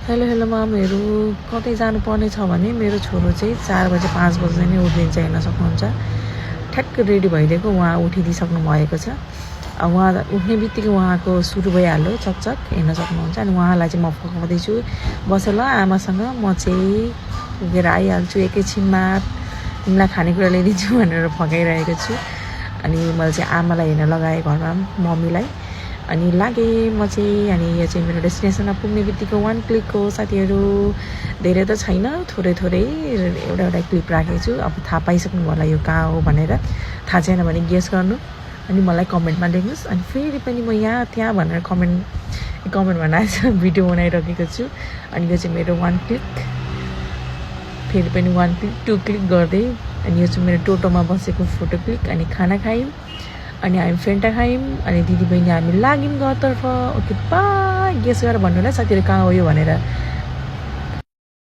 Hello hello मामहरू कतै जानुपर्ने छ भने मेरो छोरो चाहिँ 4 बजे 5 बजे नै उठिदिन्छ हेर्न सक्नुहुन्छ। ठ्याक्क रेडी भइदिएको उहाँ उठिदिइसक्नु भएको छ। उहाँ उठ्ने बित्तिकै उहाँको सुरु भइहाल्यो चकचक हेर्न सक्नुहुन्छ। अनि उहाँलाई चाहिँ म फकाउँदैछु बस ल आमासँग म चाहिँ पुगेर आइहाल्छु एकैछिनमा तिमीलाई खानेकुरा ल्याइदिन्छु भनेर फकाइरहेको छु। अनि मैले चाहिँ आमालाई हेर्न लगाएँ घरमा मम्मीलाई। अनि लागेँ म चाहिँ। अनि यो चाहिँ मेरो डेस्टिनेसनमा पुग्ने बित्तिकै 1 क्लिक हो साथीहरू। धेरै त छैन थोरै एउटा क्लिप राखेको छु। अब थाहा पाइसक्नु होला यो कहाँ हो भनेर। थाहा छैन भने गेस गर्नु अनि मलाई कमेन्टमा लेख्नुहोस्। अनि फेरि पनि म यहाँ त्यहाँ भनेर कमेन्टमा नआएछ भिडियो बनाइरहेको छु। अनि यो चाहिँ मेरो 1 क्लिक फेरि पनि 1 क्लिक 2 क्लिक गर्दै। अनि यो चाहिँ मेरो टोटोमा बसेको फोटो क्लिक। अनि खाना खायौँ अनि हामी फेन्टा खायौँ। अनि दिदीबहिनी हामी लाग्यौँ घरतर्फ। Okay by. गेस गरेर भन्नु होला साथीहरू कहाँ हो यो भनेर।